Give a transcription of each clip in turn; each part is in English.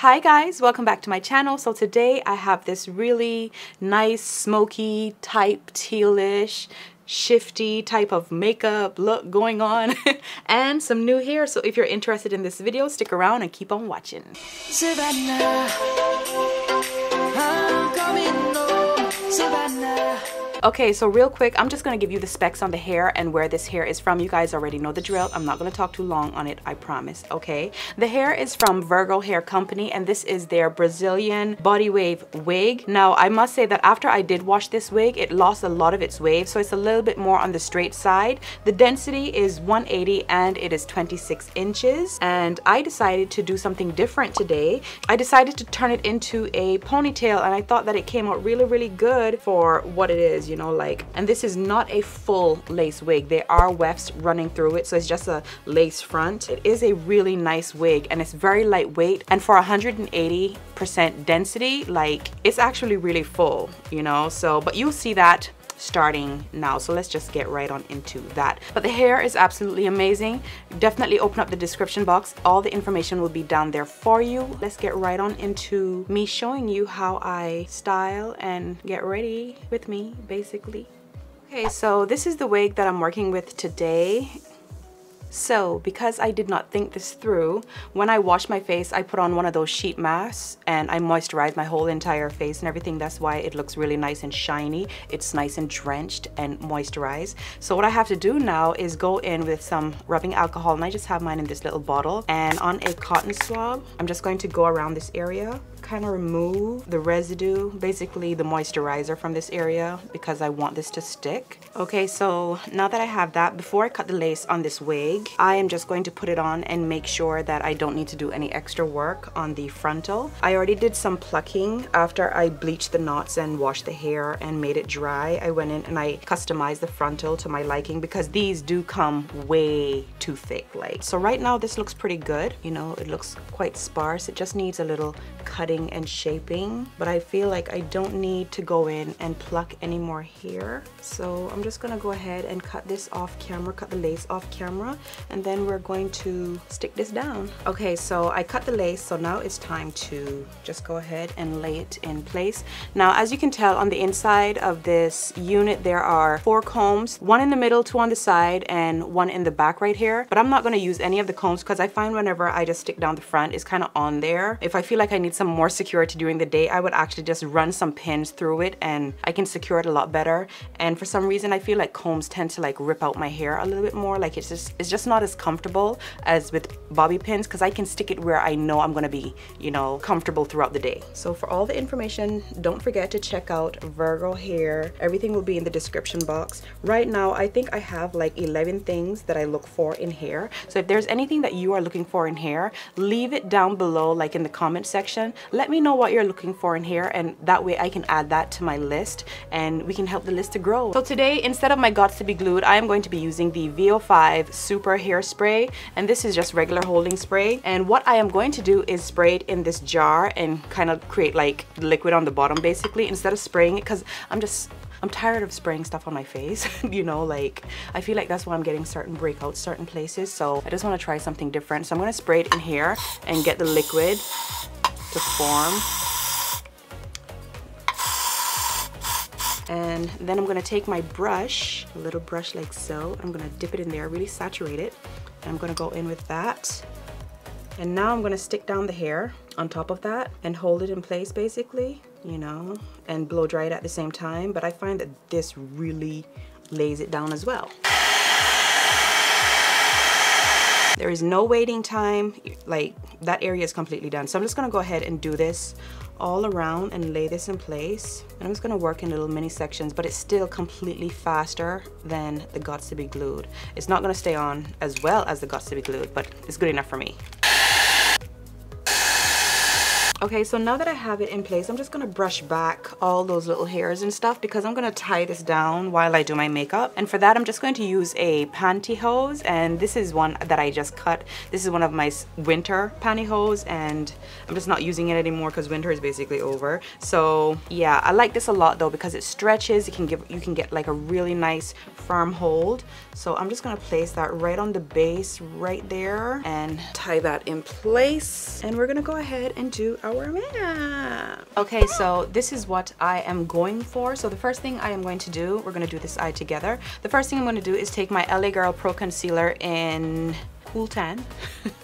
Hi guys, welcome back to my channel. So today I have this really nice smoky type tealish shifty type of makeup look going on and some new hair. So if you're interested in this video, stick around and keep on watching. Savannah, I'm coming home, Savannah. Okay, so real quick, I'm just going to give you the specs on the hair and where this hair is from. You guys already know the drill. I'm not going to talk too long on it, I promise, okay? The hair is from Virgo Hair Company, and this is their Brazilian body wave wig. Now, I must say that after I did wash this wig, it lost a lot of its wave, so it's a little bit more on the straight side. The density is 180 and it is 26 inches. And I decided to do something different today. I decided to turn it into a ponytail, and I thought that it came out really, really good for what it is. You know, like, and this is not a full lace wig. There are wefts running through it, so it's just a lace front. It is a really nice wig and it's very lightweight, and for 180% density, like, it's actually really full, you know. So but you'll see that starting now, so let's just get right on into that. But the hair is absolutely amazing. Definitely open up the description box, all the information will be down there for you. Let's get right on into me showing you how I style and get ready with me, basically. Okay, so this is the wig that I'm working with today. So because I did not think this through, when I wash my face, I put on one of those sheet masks and I moisturize my whole entire face and everything. That's why it looks really nice and shiny. It's nice and drenched and moisturized. So what I have to do now is go in with some rubbing alcohol, and I just have mine in this little bottle, and on a cotton swab, I'm just going to go around this area, kind of remove the residue, basically the moisturizer from this area, because I want this to stick. Okay, so now that I have that, before I cut the lace on this wig, I am just going to put it on and make sure that I don't need to do any extra work on the frontal. I already did some plucking after I bleached the knots and washed the hair and made it dry. I went in and I customized the frontal to my liking, because these do come way too thick. Like, so right now this looks pretty good. You know, it looks quite sparse. It just needs a little cutting and shaping, but I feel like I don't need to go in and pluck any more hair. So I'm just gonna go ahead and cut this off camera, cut the lace off camera, and then we're going to stick this down. Okay, so I cut the lace, so now it's time to just go ahead and lay it in place. Now, as you can tell, on the inside of this unit there are 4 combs, one in the middle, 2 on the side, and 1 in the back right here. But I'm not going to use any of the combs because I find whenever I just stick down the front, it's kind of on there. If I feel like I need some more security during the day, I would actually just run some pins through it and I can secure it a lot better. And for some reason I feel like combs tend to like rip out my hair a little bit more. Like it's just not as comfortable as with bobby pins, because I can stick it where I know I'm gonna be, you know, comfortable throughout the day. So for all the information, don't forget to check out Virgo Hair. Everything will be in the description box. Right now I think I have like 11 things that I look for in hair. So if there's anything that you are looking for in hair, leave it down below, like in the comment section. Let me know what you're looking for in hair, and that way I can add that to my list and we can help the list to grow. So today, instead of my Gots to be Glued, I am going to be using the VO5 Super Hairspray, and this is just regular holding spray. And what I am going to do is spray it in this jar and kind of create like liquid on the bottom, basically, instead of spraying it, because I'm tired of spraying stuff on my face. You know, like, I feel like that's why I'm getting certain breakouts certain places. So I just want to try something different. So I'm going to spray it in here and get the liquid to form. And then I'm going to take my brush, a little brush like so. I'm going to dip it in there, really saturate it. And I'm going to go in with that. And now I'm going to stick down the hair on top of that and hold it in place, basically, you know, and blow dry it at the same time. But I find that this really lays it down as well. There is no waiting time, like that area is completely done. So I'm just gonna go ahead and do this all around and lay this in place. And I'm just gonna work in little mini sections, but it's still completely faster than the Gots to be Glued. It's not gonna stay on as well as the Gots to be Glued, but it's good enough for me. Okay, so now that I have it in place, I'm just gonna brush back all those little hairs and stuff because I'm gonna tie this down while I do my makeup. And for that, I'm just going to use a pantyhose, and this is one that I just cut. This is one of my winter pantyhose, and I'm just not using it anymore because winter is basically over. So yeah, I like this a lot though because it stretches. You can get like a really nice firm hold. So I'm just gonna place that right on the base right there and tie that in place. And we're gonna go ahead and do our makeup. Okay, so this is what I am going for. So the first thing I am going to do, we're gonna do this eye together. The first thing I'm gonna do is take my LA Girl Pro Concealer in Cool Tan.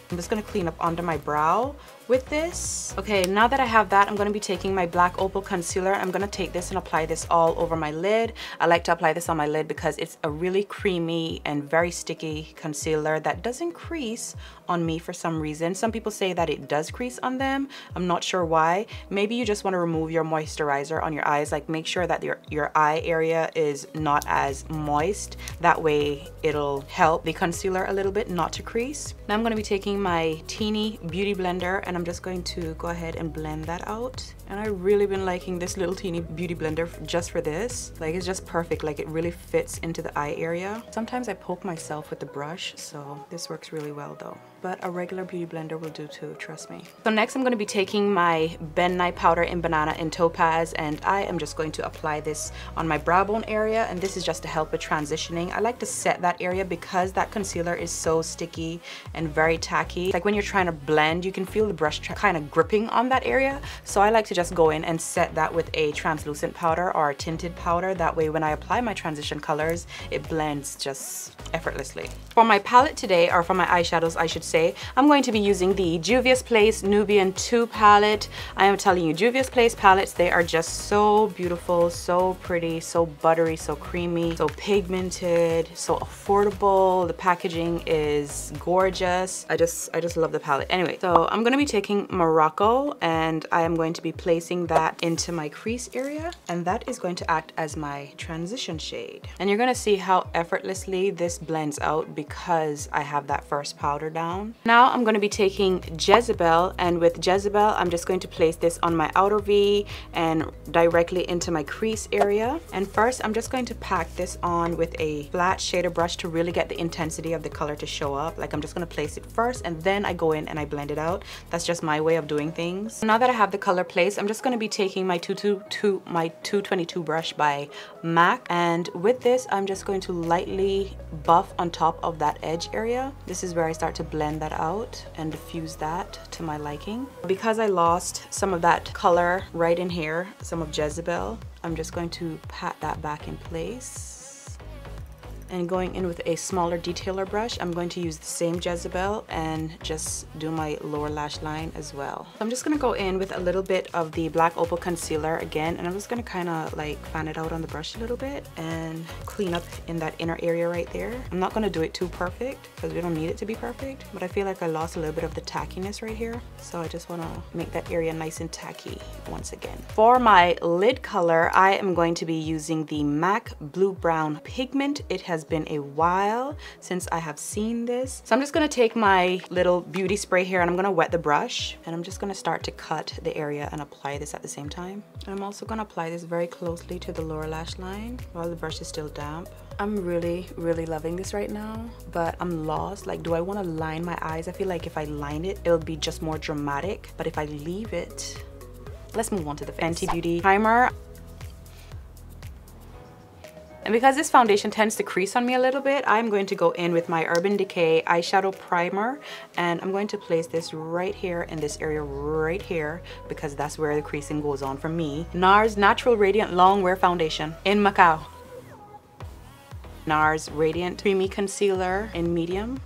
I'm just gonna clean up under my brow with this. Okay, now that I have that, I'm going to be taking my black opal concealer. I'm going to take this and apply this all over my lid. I like to apply this on my lid because it's a really creamy and very sticky concealer that doesn't crease on me for some reason. Some people say that it does crease on them. I'm not sure why. Maybe you just want to remove your moisturizer on your eyes. Like, make sure that your eye area is not as moist. That way it'll help the concealer a little bit not to crease. Now I'm going to be taking my teeny beauty blender and I'm just going to go ahead and blend that out. And I've really been liking this little teeny beauty blender just for this. Like, it's just perfect. Like, it really fits into the eye area. Sometimes I poke myself with the brush, so this works really well though. But a regular beauty blender will do too, trust me. So next I'm going to be taking my Ben Nye powder in Banana and Topaz, and I am just going to apply this on my brow bone area, and this is just to help with transitioning. I like to set that area because that concealer is so sticky and very tacky. Like, when you're trying to blend, you can feel the brush kind of gripping on that area. So I like to just go in and set that with a translucent powder or a tinted powder. That way when I apply my transition colors, it blends just effortlessly. For my palette today, or for my eyeshadows I should say, I'm going to be using the Juvia's Place Nubian 2 palette. I am telling you, Juvia's Place palettes, they are just so beautiful, so pretty, so buttery, so creamy, so pigmented, so affordable. The packaging is gorgeous. I just love the palette. Anyway, so I'm going to be taking Morocco and I am going to be placing that into my crease area, and that is going to act as my transition shade. And you're going to see how effortlessly this blends out because I have that first powder down. Now I'm going to be taking Jezebel, and with Jezebel I'm just going to place this on my outer V and directly into my crease area. And first I'm just going to pack this on with a flat shader brush to really get the intensity of the color to show up. Like, I'm just going to place it first and then I go in and I blend it out. That's just my way of doing things. Now that I have the color placed, I'm just going to be taking my 222 brush by MAC, and with this I'm just going to lightly buff on top of that edge area. This is where I start to blend that out and diffuse that to my liking. Because I lost some of that color right in here, some of Jezebel, I'm just going to pat that back in place. And going in with a smaller detailer brush, I'm going to use the same Jezebel and just do my lower lash line as well. So I'm just gonna go in with a little bit of the black opal concealer again, and I'm just gonna kind of like fan it out on the brush a little bit and clean up in that inner area right there. I'm not gonna do it too perfect because we don't need it to be perfect, but I feel like I lost a little bit of the tackiness right here. So I just wanna make that area nice and tacky once again. For my lid color, I am going to be using the MAC Blue Brown Pigment. It has been a while since I have seen this. So I'm just gonna take my little beauty spray here and I'm gonna wet the brush, and I'm just gonna start to cut the area and apply this at the same time. And I'm also gonna apply this very closely to the lower lash line while the brush is still damp. I'm really loving this right now, but I'm lost. Like, do I want to line my eyes? I feel like if I line it, it'll be just more dramatic, but if I leave it, let's move on to the Fenty Beauty primer. And because this foundation tends to crease on me a little bit, I'm going to go in with my Urban Decay eyeshadow primer, and I'm going to place this right here in this area right here because that's where the creasing goes on for me. NARS Natural Radiant Long Wear Foundation in Macau. NARS Radiant Creamy Concealer in medium.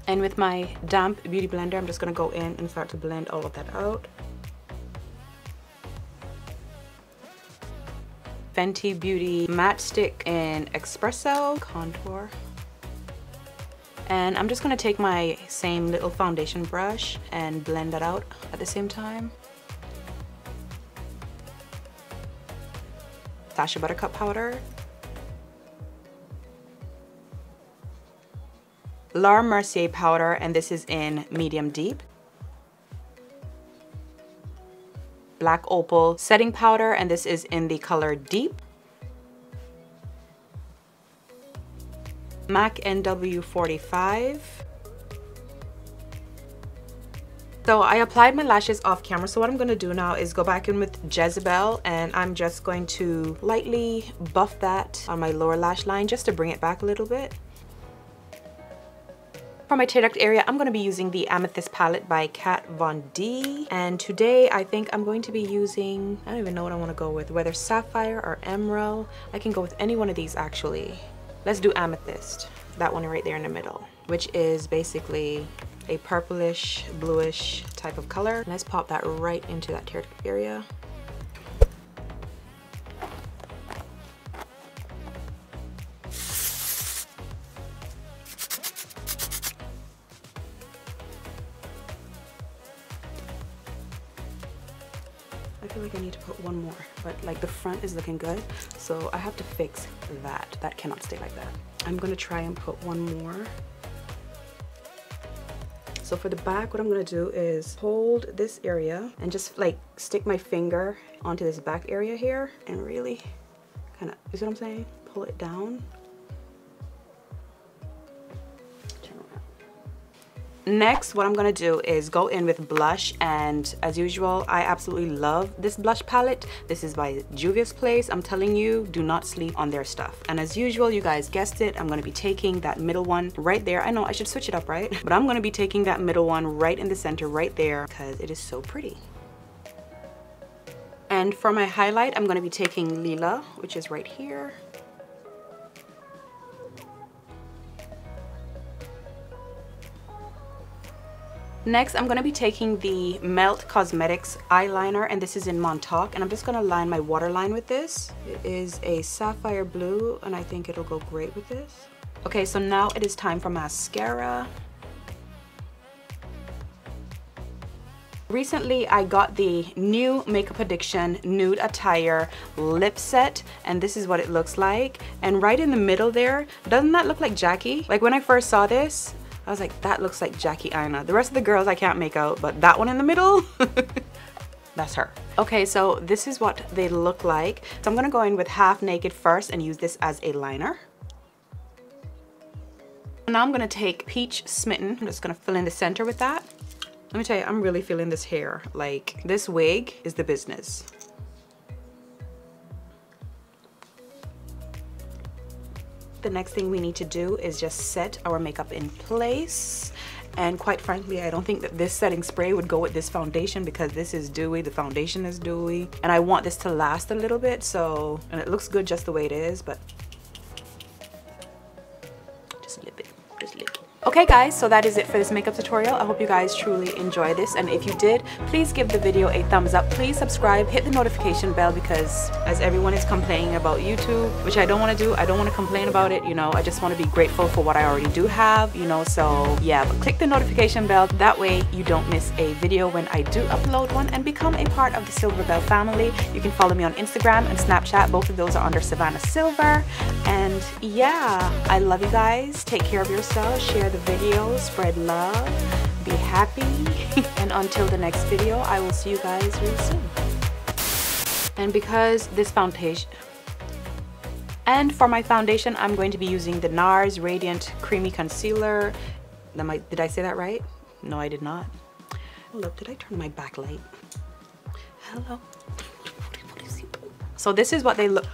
And with my damp beauty blender, I'm just gonna go in and start to blend all of that out. Fenty Beauty Matte Stick in Espresso Contour. And I'm just gonna take my same little foundation brush and blend that out at the same time. Sacha Buttercup powder. Laura Mercier powder, and this is in medium deep. Black Opal setting powder, and this is in the color deep. MAC NW45. So I applied my lashes off camera, so what I'm going to do now is go back in with Jezebel, and I'm just going to lightly buff that on my lower lash line just to bring it back a little bit. For my tear duct area, I'm going to be using the Amethyst palette by Kat Von D, and today I think I'm going to be using, I don't even know what I want to go with, whether Sapphire or Emerald. I can go with any one of these actually. Let's do Amethyst, that one right there in the middle, which is basically a purplish bluish type of color. Let's pop that right into that tear duct area. I feel like I need to put one more, but like the front is looking good, so I have to fix that. That cannot stay like that. I'm gonna try and put one more. So for the back, what I'm gonna do is hold this area and just like stick my finger onto this back area here and really kind of, you see what I'm saying? Pull it down. Turn around. Next, what I'm gonna do is go in with blush, and as usual, I absolutely love this blush palette. This is by Juvia's Place. I'm telling you, do not sleep on their stuff. And as usual, you guys guessed it, I'm gonna be taking that middle one right there. I know I should switch it up, right? But I'm gonna be taking that middle one right in the center right there because it is so pretty. And for my highlight, I'm gonna be taking Lila, which is right here. Next, I'm going to be taking the Melt Cosmetics eyeliner, and this is in Montauk, and I'm just going to line my waterline with this. It is a sapphire blue, and I think it'll go great with this. Okay, so now it is time for mascara. Recently, I got the new Makeup Addiction Nude Attire lip set, and this is what it looks like. And right in the middle there, doesn't that look like Jackie? Like when I first saw this, I was like, that looks like Jackie Aina. The rest of the girls I can't make out, but that one in the middle, that's her. Okay, so this is what they look like. So I'm gonna go in with Half Naked first and use this as a liner. Now I'm gonna take Peach Smitten. I'm just gonna fill in the center with that. Let me tell you, I'm really feeling this hair. Like, this wig is the business. The next thing we need to do is just set our makeup in place. And quite frankly, I don't think that this setting spray would go with this foundation because this is dewy, the foundation is dewy. And I want this to last a little bit, so, and it looks good just the way it is, but just lip it, just lip it. Okay guys, so that is it for this makeup tutorial. I hope you guys truly enjoy this, and if you did, please give the video a thumbs up. Please subscribe, hit the notification bell, because as everyone is complaining about YouTube, which I don't want to do, I don't want to complain about it, you know, I just want to be grateful for what I already do have, you know, so yeah, but click the notification bell, that way you don't miss a video when I do upload one, and become a part of the Sylver Bell family. You can follow me on Instagram and Snapchat, both of those are under Savannah Sylver, and yeah, I love you guys, take care of yourselves, share the video, spread love, be happy, and until the next video, I will see you guys real soon. And because this foundation, and for my foundation, I'm going to be using the NARS Radiant Creamy Concealer. Did I say that right? No, I did not. Hold up, did I turn my backlight? Hello. So this is what they look.